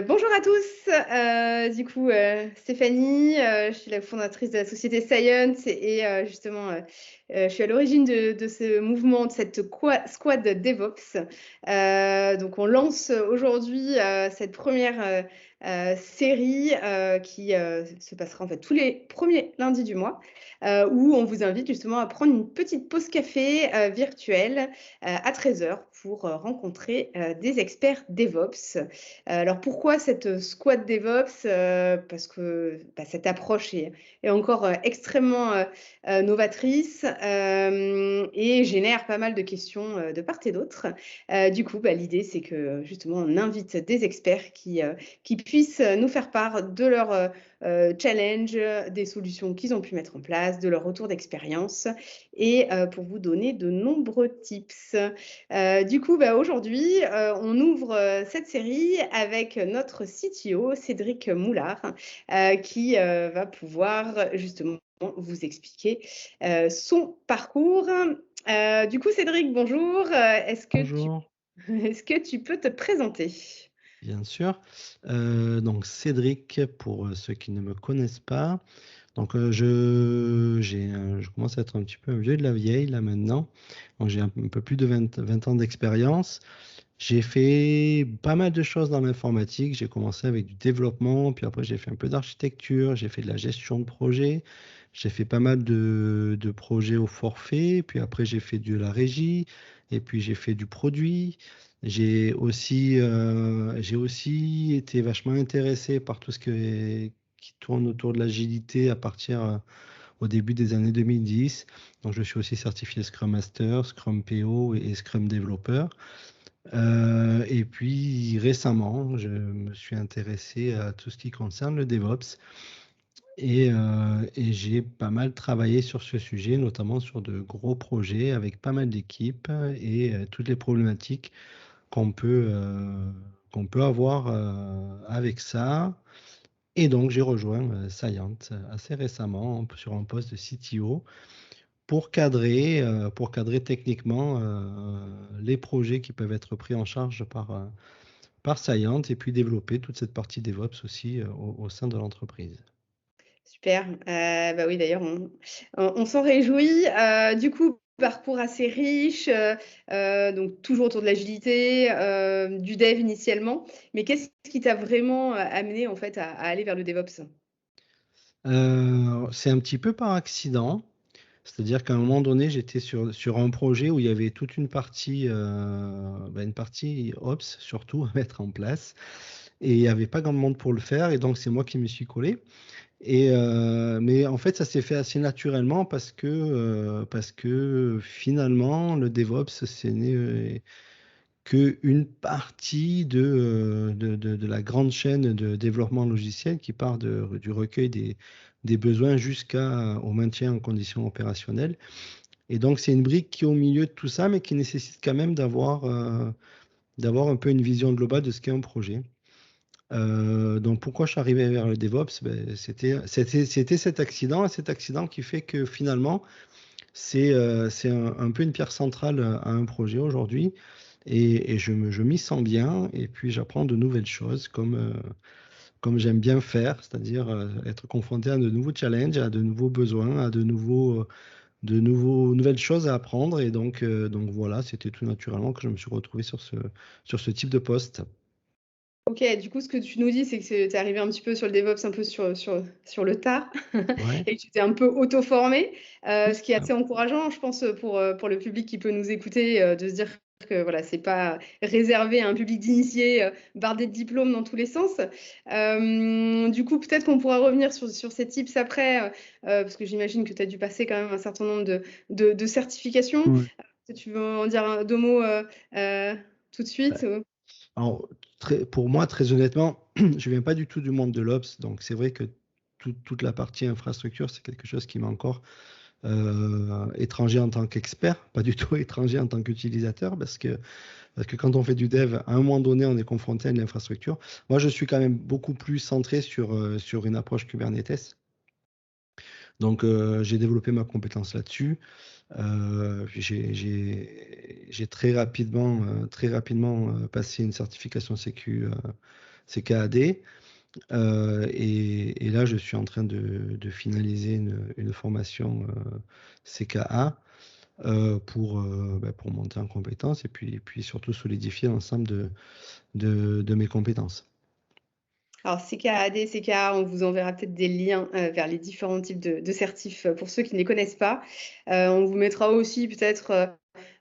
Bonjour à tous, Stéphanie, je suis la fondatrice de la société Science et justement, je suis à l'origine de ce mouvement, de cette squad DevOps. Donc on lance aujourd'hui cette première série qui se passera en fait tous les premiers lundis du mois, où on vous invite justement à prendre une petite pause café virtuelle à 13 heures pour rencontrer des experts DevOps. Alors pourquoi cette squad DevOps? Parce que cette approche est encore extrêmement novatrice et génère pas mal de questions de part et d'autre. L'idée, c'est que justement, on invite des experts qui puissent nous faire part de leurs challenges, des solutions qu'ils ont pu mettre en place, de leur retour d'expérience et pour vous donner de nombreux tips. Aujourd'hui, on ouvre cette série avec notre CTO, Cédric Moulard, qui va pouvoir justement vous expliquer son parcours. Cédric, bonjour. Bonjour, Est-ce que tu peux te présenter? bien sûr. Donc Cédric, pour ceux qui ne me connaissent pas. Donc je commence à être un petit peu un vieux de la vieille là maintenant. Donc j'ai un peu plus de 20 ans d'expérience. J'ai fait pas mal de choses dans l'informatique. J'ai commencé avec du développement, puis après j'ai fait un peu d'architecture, j'ai fait de la gestion de projet, j'ai fait pas mal de projets au forfait, puis après j'ai fait de la régie, et puis j'ai fait du produit. J'ai aussi été vachement intéressé par tout ce qui tourne autour de l'agilité à partir au début des années 2010. Donc je suis aussi certifié Scrum Master, Scrum PO et Scrum Developer. Et puis récemment, je me suis intéressé à tout ce qui concerne le DevOps et j'ai pas mal travaillé sur ce sujet, notamment sur de gros projets avec pas mal d'équipes et toutes les problématiques qu'on peut, euh, qu'on peut avoir avec ça. Et donc j'ai rejoint Scient assez récemment sur un poste de CTO pour cadrer techniquement les projets qui peuvent être pris en charge par Scient et puis développer toute cette partie DevOps aussi au sein de l'entreprise. Super. Oui, d'ailleurs, on s'en réjouit. Parcours assez riche, donc toujours autour de l'agilité, du dev initialement. Mais qu'est-ce qui t'a vraiment amené en fait à aller vers le DevOps? C'est un petit peu par accident, c'est-à-dire qu'à un moment donné, j'étais sur un projet où il y avait toute une partie Ops surtout à mettre en place, et il n'y avait pas grand monde pour le faire, et donc c'est moi qui me suis collé. Mais en fait, ça s'est fait assez naturellement parce que finalement, le DevOps, c'est n'est qu'une partie de la grande chaîne de développement logiciel qui part du recueil des besoins jusqu'au maintien en condition opérationnelle. Et donc, c'est une brique qui est au milieu de tout ça, mais qui nécessite quand même d'avoir un peu une vision globale de ce qu'est un projet. Donc pourquoi je suis arrivé vers le DevOps? C'était cet accident qui fait que finalement, c'est un peu une pierre centrale à un projet aujourd'hui. Et je m'y sens bien, et puis j'apprends de nouvelles choses comme j'aime bien faire, c'est-à-dire être confronté à de nouveaux challenges, à de nouveaux besoins, à nouvelles choses à apprendre. Et donc voilà, c'était tout naturellement que je me suis retrouvé sur ce type de poste. Ok, du coup, ce que tu nous dis, c'est que tu es arrivé un petit peu sur le DevOps, un peu sur le tard, Ouais. et que tu t'es un peu auto-formé, ce qui est assez encourageant, je pense, pour le public qui peut nous écouter, de se dire que voilà, c'est pas réservé à un public d'initiés bardé de diplômes dans tous les sens. Peut-être qu'on pourra revenir sur ces tips après, parce que j'imagine que tu as dû passer quand même un certain nombre de certifications. Ouais. Tu veux en dire deux mots euh, tout de suite? Alors, pour moi, très honnêtement, je viens pas du tout du monde de l'Ops, donc c'est vrai que toute la partie infrastructure, c'est quelque chose qui m'est encore étranger en tant qu'expert, pas du tout étranger en tant qu'utilisateur, parce que quand on fait du dev, à un moment donné, on est confronté à une infrastructure. Moi, je suis quand même beaucoup plus centré sur une approche Kubernetes. Donc, j'ai développé ma compétence là-dessus. J'ai très rapidement passé une certification Sécu CKAD. Et là, je suis en train de finaliser une formation CKA pour monter en compétences et puis surtout solidifier l'ensemble de mes compétences. Alors, CKAD, CKA, on vous enverra peut-être des liens vers les différents types de certifs pour ceux qui ne les connaissent pas. On vous mettra aussi peut-être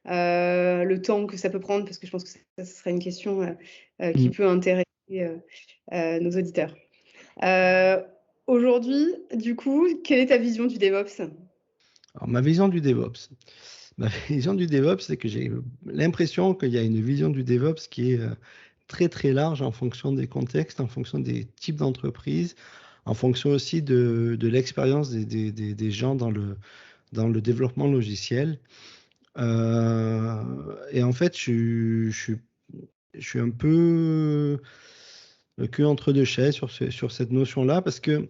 le temps que ça peut prendre, parce que je pense que ça serait une question qui peut intéresser nos auditeurs. Aujourd'hui, du coup, quelle est ta vision du DevOps? Alors, ma vision du DevOps. Ma vision du DevOps, c'est que j'ai l'impression qu'il y a une vision du DevOps qui est très très large en fonction des contextes, en fonction des types d'entreprises, en fonction aussi de l'expérience des gens dans le développement logiciel. Et en fait, je suis un peu le cul entre deux chaises sur cette notion-là, parce que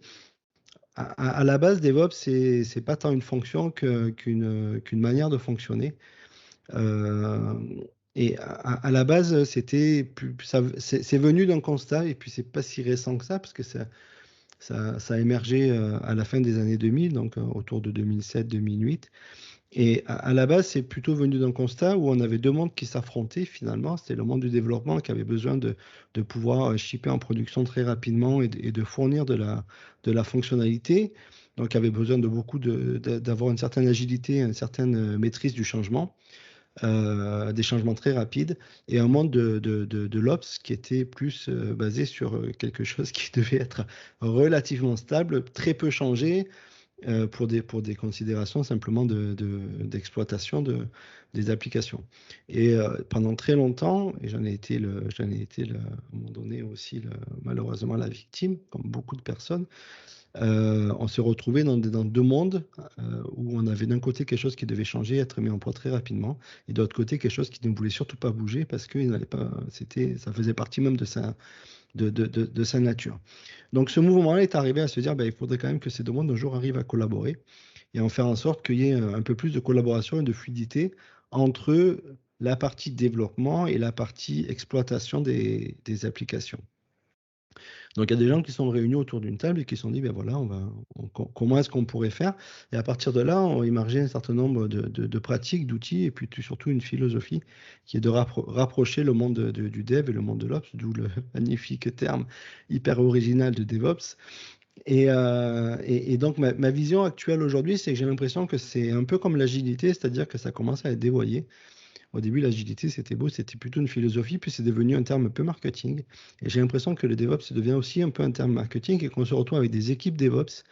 à la base, DevOps, c'est pas tant une fonction qu'une manière de fonctionner. Euh, et à la base, c'est venu d'un constat, et puis c'est pas si récent que ça, parce que ça a émergé à la fin des années 2000, donc autour de 2007-2008. Et à la base, c'est plutôt venu d'un constat où on avait deux mondes qui s'affrontaient finalement. C'était le monde du développement qui avait besoin de pouvoir shipper en production très rapidement et de fournir de la fonctionnalité. Donc, il avait besoin de d'avoir une certaine agilité, une certaine maîtrise du changement, des changements très rapides, et un monde de l'Ops qui était plus basé sur quelque chose qui devait être relativement stable, très peu changé, pour des considérations simplement d'exploitation des applications. Et pendant très longtemps, et j'en ai été, à un moment donné aussi, malheureusement, la victime, comme beaucoup de personnes, on s'est retrouvé dans deux mondes où on avait d'un côté quelque chose qui devait changer, être mis en place très rapidement, et de l'autre côté quelque chose qui ne voulait surtout pas bouger parce que ça faisait partie même de sa nature. Donc ce mouvement-là est arrivé à se dire, il faudrait quand même que ces deux mondes un jour arrivent à collaborer et en faire en sorte qu'il y ait un peu plus de collaboration et de fluidité entre la partie développement et la partie exploitation des applications. Donc il y a des gens qui sont réunis autour d'une table et qui se sont dit, voilà, comment est-ce qu'on pourrait faire? Et à partir de là, on a émergé un certain nombre de pratiques, d'outils, et puis surtout une philosophie qui est de rapprocher le monde du dev et le monde de l'ops, d'où le magnifique terme hyper original de DevOps. Et donc ma vision actuelle aujourd'hui, c'est que j'ai l'impression que c'est un peu comme l'agilité, c'est-à-dire que ça commence à être dévoyé. Au début, l'agilité, c'était beau, c'était plutôt une philosophie, puis c'est devenu un terme un peu marketing. Et j'ai l'impression que le DevOps devient aussi un peu un terme marketing et qu'on se retrouve avec des équipes DevOps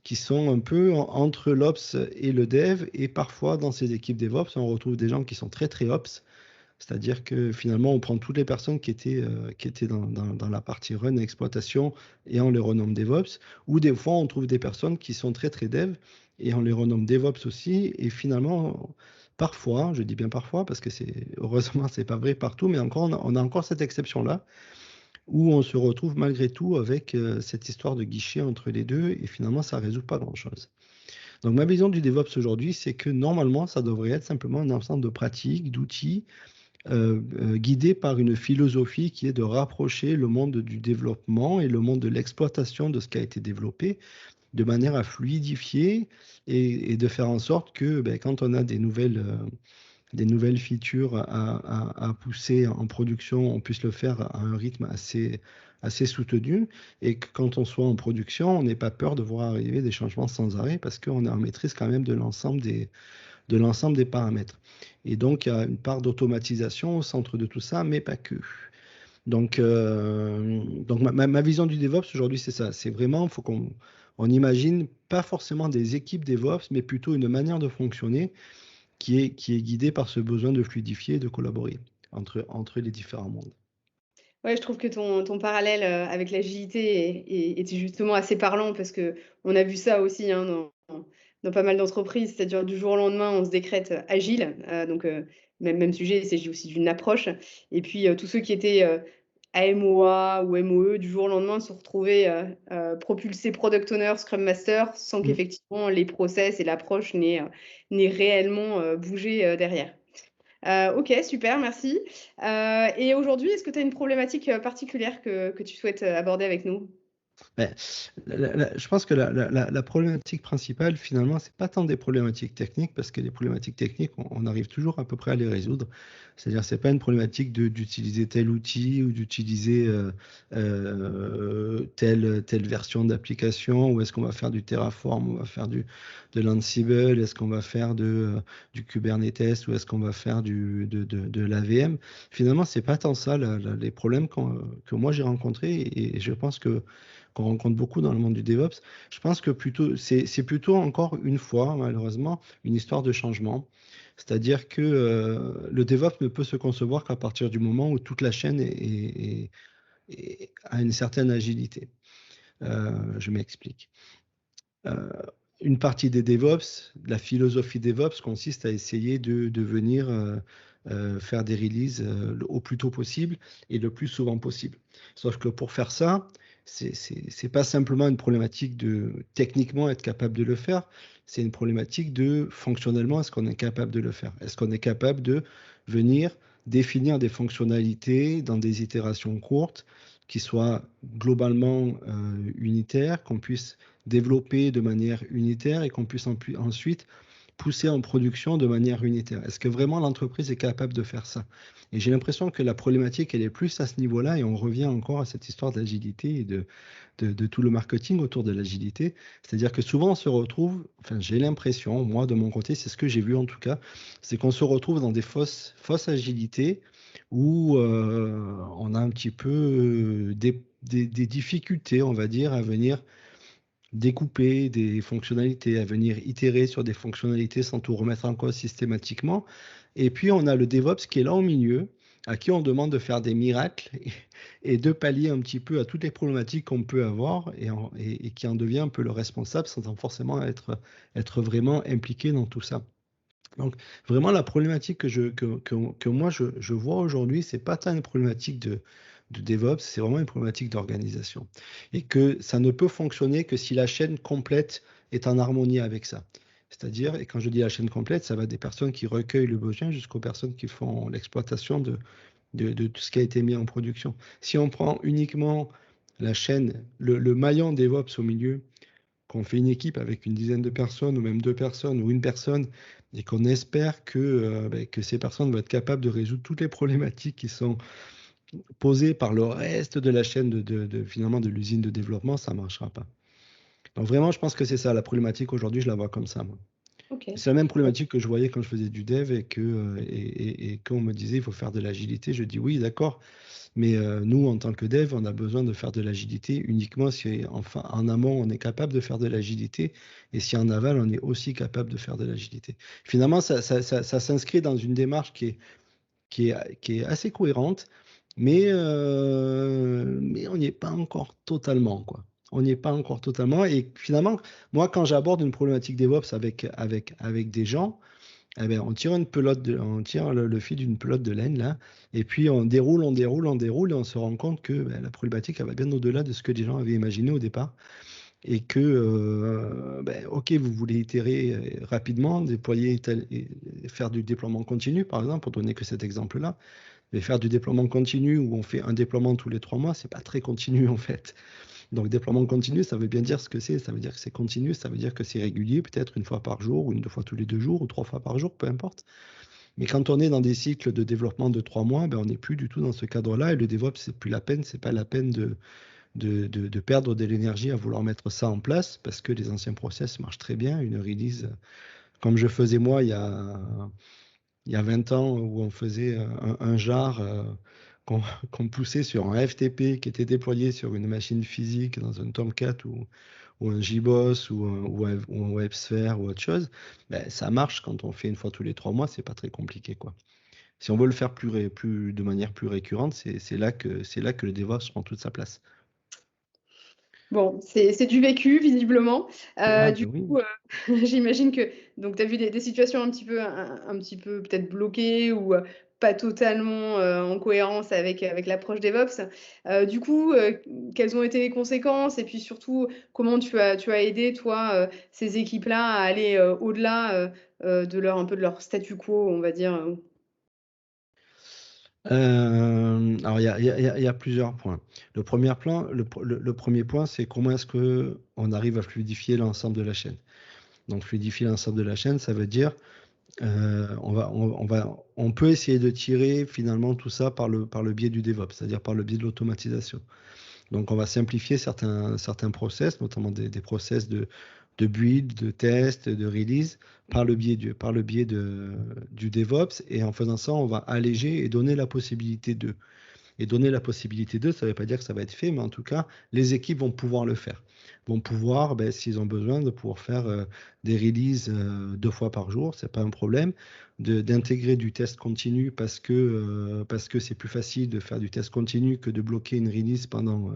qui sont un peu entre l'Ops et le Dev. Et parfois, dans ces équipes DevOps, on retrouve des gens qui sont très, très Ops. C'est-à-dire que finalement, on prend toutes les personnes qui étaient dans la partie run et exploitation et on les renomme DevOps. Ou des fois, on trouve des personnes qui sont très, très Dev et on les renomme DevOps aussi. Et finalement, parfois, je dis bien parfois, parce que heureusement, c'est pas vrai partout, mais on a encore cette exception-là, où on se retrouve malgré tout avec cette histoire de guichet entre les deux, et finalement, ça ne résout pas grand-chose. Donc, ma vision du DevOps aujourd'hui, c'est que normalement, ça devrait être simplement un ensemble de pratiques, d'outils, guidés par une philosophie qui est de rapprocher le monde du développement et le monde de l'exploitation de ce qui a été développé, de manière à fluidifier et de faire en sorte que quand on a des nouvelles features à pousser en production, on puisse le faire à un rythme assez soutenu, et que quand on soit en production, on n'ait pas peur de voir arriver des changements sans arrêt parce qu'on est en maîtrise quand même de l'ensemble des paramètres. Et donc, il y a une part d'automatisation au centre de tout ça, mais pas que. Donc ma vision du DevOps aujourd'hui, c'est ça. C'est vraiment, il faut qu'on imagine pas forcément des équipes DevOps, mais plutôt une manière de fonctionner qui est guidée par ce besoin de fluidifier et de collaborer entre les différents mondes. Ouais, je trouve que ton parallèle avec l'agilité était justement assez parlant, parce qu'on a vu ça aussi dans pas mal d'entreprises, c'est-à-dire du jour au lendemain, on se décrète agile. Donc, même sujet, il s'agit aussi d'une approche. Et puis, tous ceux qui étaient AMOA ou MOE, du jour au lendemain, se retrouvaient propulsés Product Owner, Scrum Master, sans qu'effectivement les process et l'approche n'aient réellement bougé derrière. OK, super, merci. Et aujourd'hui, est-ce que tu as une problématique, particulière que tu souhaites, aborder avec nous? Beh, je pense que la problématique principale, finalement, c'est pas tant des problématiques techniques, parce que les problématiques techniques, on arrive toujours à peu près à les résoudre. C'est-à-dire, c'est pas une problématique d'utiliser tel outil ou d'utiliser, telle version d'application, ou est-ce qu'on va faire du Terraform, on va faire de l'Ansible, est-ce qu'on va faire du Kubernetes, ou est-ce qu'on va faire de l'AVM? Finalement, c'est pas tant ça les problèmes que moi j'ai rencontrés, et je pense qu'on rencontre beaucoup dans le monde du DevOps. Je pense que plutôt, c'est plutôt encore une fois, malheureusement, une histoire de changement. C'est-à-dire que le DevOps ne peut se concevoir qu'à partir du moment où toute la chaîne a une certaine agilité. Je m'explique. Une partie des DevOps, la philosophie DevOps consiste à essayer de venir faire des releases au plus tôt possible et le plus souvent possible. Sauf que pour faire ça, c'est pas simplement une problématique de techniquement être capable de le faire, c'est une problématique de fonctionnellement, est-ce qu'on est capable de le faire? Est-ce qu'on est capable de venir définir des fonctionnalités dans des itérations courtes qui soient globalement unitaires, qu'on puisse développer de manière unitaire et qu'on puisse ensuite pousser en production de manière unitaire. Est-ce que vraiment l'entreprise est capable de faire ça? Et j'ai l'impression que la problématique, elle est plus à ce niveau-là, et on revient encore à cette histoire d'agilité et de tout le marketing autour de l'agilité. C'est-à-dire que souvent on se retrouve, enfin j'ai l'impression, moi de mon côté, c'est ce que j'ai vu en tout cas, c'est qu'on se retrouve dans des fausses agilités où on a un petit peu des difficultés, on va dire, à venir découper des fonctionnalités, à venir itérer sur des fonctionnalités sans tout remettre en cause systématiquement. Et puis, on a le DevOps qui est là au milieu, à qui on demande de faire des miracles et de pallier un petit peu à toutes les problématiques qu'on peut avoir, et qui en devient un peu le responsable sans forcément être vraiment impliqué dans tout ça. Donc, vraiment, la problématique que moi je vois aujourd'hui, c'est pas tant une problématique de DevOps, c'est vraiment une problématique d'organisation. Et que ça ne peut fonctionner que si la chaîne complète est en harmonie avec ça. C'est-à-dire, et quand je dis la chaîne complète, ça va des personnes qui recueillent le besoin jusqu'aux personnes qui font l'exploitation de tout ce qui a été mis en production. Si on prend uniquement la chaîne, le maillon DevOps au milieu, qu'on fait une équipe avec une dizaine de personnes, ou même deux personnes, ou une personne, et qu'on espère que ces personnes vont être capables de résoudre toutes les problématiques qui sont posées par le reste de la chaîne finalement de l'usine de développement, ça ne marchera pas. Donc vraiment, je pense que c'est ça, la problématique aujourd'hui, je la vois comme ça, moi. OK. C'est la même problématique que je voyais quand je faisais du dev, et qu'on me disait il faut faire de l'agilité. Je dis oui, d'accord, mais nous, en tant que dev, on a besoin de faire de l'agilité uniquement si enfin, en amont, on est capable de faire de l'agilité, et si en aval, on est aussi capable de faire de l'agilité. Finalement, ça s'inscrit dans une démarche qui est assez cohérente, mais on n'y est pas encore totalement, quoi. On n'y est pas encore totalement. Et finalement, moi, quand j'aborde une problématique DevOps avec des gens, eh ben, on tire le fil d'une pelote de laine, là, et puis on déroule, et on se rend compte que ben, la problématique, elle va bien au-delà de ce que les gens avaient imaginé au départ. Et que, ben, OK, vous voulez itérer rapidement, déployer et faire du déploiement continu, par exemple, pour donner que cet exemple-là. Mais faire du déploiement continu où on fait un déploiement tous les 3 mois, c'est pas très continu en fait. Donc déploiement continu, ça veut bien dire ce que c'est. Ça veut dire que c'est continu, ça veut dire que c'est régulier, peut-être une fois par jour, ou une deux fois tous les 2 jours, ou 3 fois par jour, peu importe. Mais quand on est dans des cycles de développement de 3 mois, ben on n'est plus du tout dans ce cadre-là. Et le DevOps, c'est plus la peine, c'est pas la peine de perdre de l'énergie à vouloir mettre ça en place, parce que les anciens process marchent très bien. Une release, comme je faisais moi il y a 20 ans, où on faisait un jar qu'on qu'on poussait sur un FTP qui était déployé sur une machine physique dans un Tomcat, ou un JBoss, ou un WebSphere ou autre chose, ben, ça marche quand on fait une fois tous les 3 mois, c'est pas très compliqué, quoi. Si on veut le faire de manière plus récurrente, c'est là que le DevOps prend toute sa place. Bon, c'est du vécu visiblement. Ah Du ben oui. coup, j'imagine que donc tu as vu des situations un petit peu peut-être bloquées ou, pas totalement, en cohérence avec l'approche DevOps. Du coup, quelles ont été les conséquences? Et puis surtout, comment tu as aidé toi, ces équipes-là à aller, au-delà, de leur un peu de leur statu quo, on va dire, Alors, il y a plusieurs points. Le premier point, c'est comment est-ce qu'on arrive à fluidifier l'ensemble de la chaîne. Donc, fluidifier l'ensemble de la chaîne, ça veut dire on peut essayer de tirer finalement tout ça par le biais du DevOps, c'est-à-dire par le biais de l'automatisation. Donc, on va simplifier certains process, notamment des process de build, de test, de release, par le biais du DevOps. Et en faisant ça, on va alléger et donner la possibilité de. Et donner la possibilité d'eux, ça ne veut pas dire que ça va être fait, mais en tout cas, les équipes vont pouvoir le faire. Vont pouvoir, s'ils ont besoin, de pouvoir faire des releases 2 fois par jour, c'est pas un problème. D'intégrer du test continu parce que c'est plus facile de faire du test continu que de bloquer une release pendant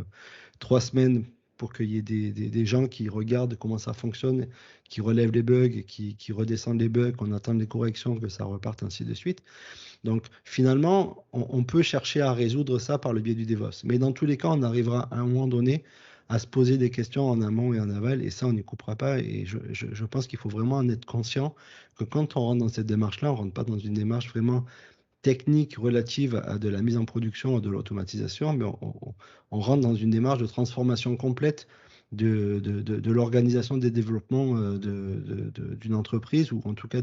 3 semaines pour qu'il y ait des gens qui regardent comment ça fonctionne, qui relèvent les bugs, qui redescendent les bugs, qu'on attende les corrections, que ça reparte, ainsi de suite. Donc, finalement, on peut chercher à résoudre ça par le biais du DevOps. Mais dans tous les cas, on arrivera à un moment donné à se poser des questions en amont et en aval, et ça, on n'y coupera pas. Et je pense qu'il faut vraiment en être conscient que quand on rentre dans cette démarche-là, on ne rentre pas dans une démarche vraiment technique relative à de la mise en production, de l'automatisation, mais on rentre dans une démarche de transformation complète de l'organisation des développements d'une entreprise, ou en tout cas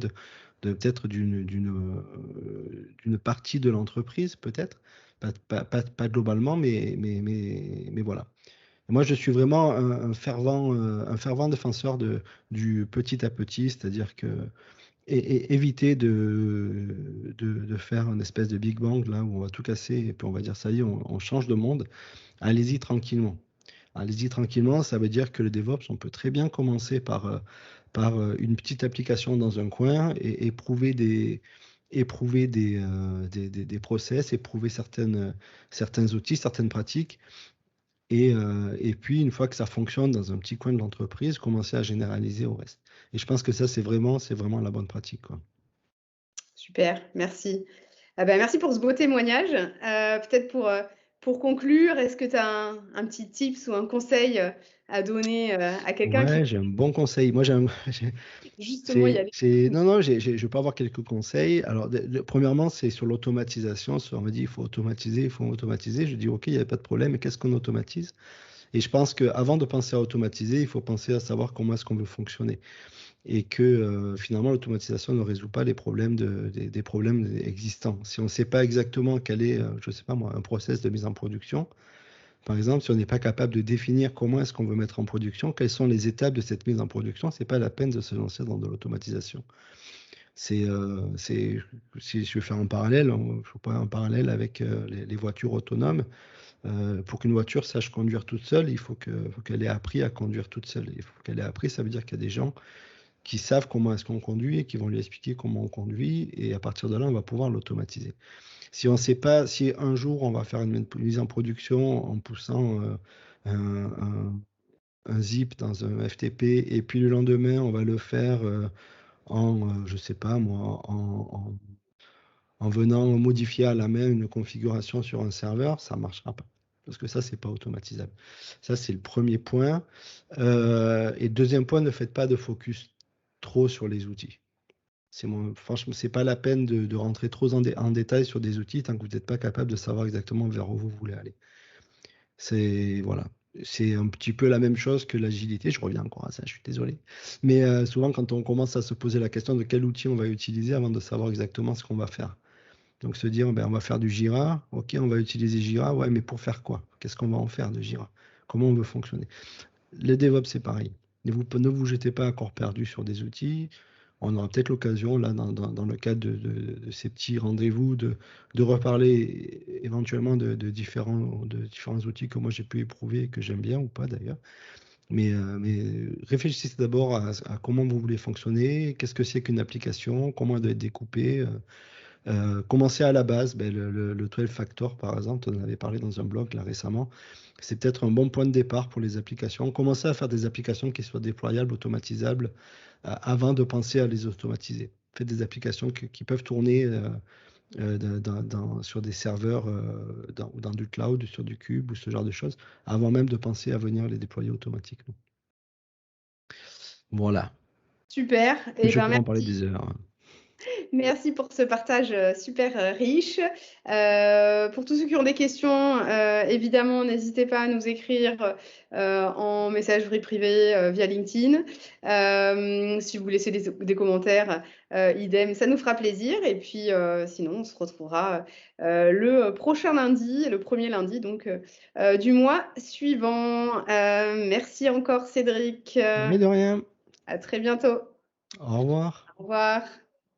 peut-être d'une partie de l'entreprise, peut-être, pas globalement, mais voilà. Moi, je suis vraiment un fervent défenseur du petit à petit, c'est-à-dire que et éviter de faire une espèce de Big Bang là où on va tout casser et puis on va dire ça y est, on change de monde. Allez-y tranquillement. Allez-y tranquillement, ça veut dire que le DevOps, on peut très bien commencer par une petite application dans un coin et éprouver des process, éprouver certains outils, certaines pratiques. Et puis, une fois que ça fonctionne dans un petit coin de l'entreprise, commencer à généraliser au reste. Et je pense que ça, c'est vraiment la bonne pratique, quoi. Super, merci. Ah bah, merci pour ce beau témoignage. Peut-être pour conclure, est-ce que tu as un petit tips ou un conseil, à donner, à quelqu'un qui Ouais, j'ai un bon conseil. Moi, justement y aller? non, non, je peux avoir quelques conseils. Alors, premièrement, c'est sur l'automatisation. On m'a dit, il faut automatiser, il faut automatiser. Je dis, OK, il n'y a pas de problème, mais qu'est-ce qu'on automatise? Et je pense qu'avant de penser à automatiser, il faut penser à savoir comment est-ce qu'on veut fonctionner. Et que finalement, l'automatisation ne résout pas les problèmes des problèmes existants. Si on ne sait pas exactement quel est, je ne sais pas moi, un process de mise en production, par exemple, si on n'est pas capable de définir comment est-ce qu'on veut mettre en production, quelles sont les étapes de cette mise en production, c'est pas la peine de se lancer dans de l'automatisation. Si je veux faire un parallèle, je fais pas un parallèle avec les voitures autonomes. Pour qu'une voiture sache conduire toute seule, faut qu'elle ait appris à conduire toute seule. Il faut qu'elle ait appris, ça veut dire qu'il y a des gens qui savent comment est-ce qu'on conduit et qui vont lui expliquer comment on conduit, et à partir de là, on va pouvoir l'automatiser. Si on ne sait pas, si un jour on va faire une mise en production en poussant un, un- un zip dans un FTP, et puis le lendemain on va le faire je sais pas moi, en venant modifier à la main une configuration sur un serveur, ça ne marchera pas. Parce que ça, c'est pas automatisable. Ça, c'est le premier point. Et deuxième point, ne faites pas de focus trop sur les outils. Franchement, c'est pas la peine de rentrer trop en détail sur des outils tant que vous n'êtes pas capable de savoir exactement vers où vous voulez aller. Voilà. C'est un petit peu la même chose que l'agilité. Je reviens encore à ça, je suis désolé. Mais souvent, quand on commence à se poser la question de quel outil on va utiliser avant de savoir exactement ce qu'on va faire. Donc se dire, on va faire du Jira, ok, on va utiliser Jira, ouais, mais pour faire quoi? Qu'est-ce qu'on va en faire de Jira? Comment on veut fonctionner? Le DevOps, c'est pareil. Ne vous jetez pas à corps perdu sur des outils. On aura peut-être l'occasion, là, dans le cadre de ces petits rendez-vous, de reparler éventuellement de différents outils que moi j'ai pu éprouver et que j'aime bien ou pas d'ailleurs. Mais réfléchissez d'abord à comment vous voulez fonctionner, qu'est-ce que c'est qu'une application, comment elle doit être découpée. Commencer à la base, le 12 Factor, par exemple, on en avait parlé dans un blog là récemment. C'est peut-être un bon point de départ pour les applications. Commencer à faire des applications qui soient déployables, automatisables, avant de penser à les automatiser. Faites des applications qui peuvent tourner sur des serveurs dans du cloud, sur du cube ou ce genre de choses, avant même de penser à venir les déployer automatiquement. Voilà. Super, Mais et je ben pourrais en parler merci. des heures, hein. Merci pour ce partage super riche. Pour tous ceux qui ont des questions, évidemment, n'hésitez pas à nous écrire en messagerie privée via LinkedIn. Si vous laissez des commentaires, idem, ça nous fera plaisir. Et puis, sinon, on se retrouvera le prochain lundi, le premier lundi donc du mois suivant. Merci encore, Cédric. Mais de rien. À très bientôt. Au revoir. Au revoir.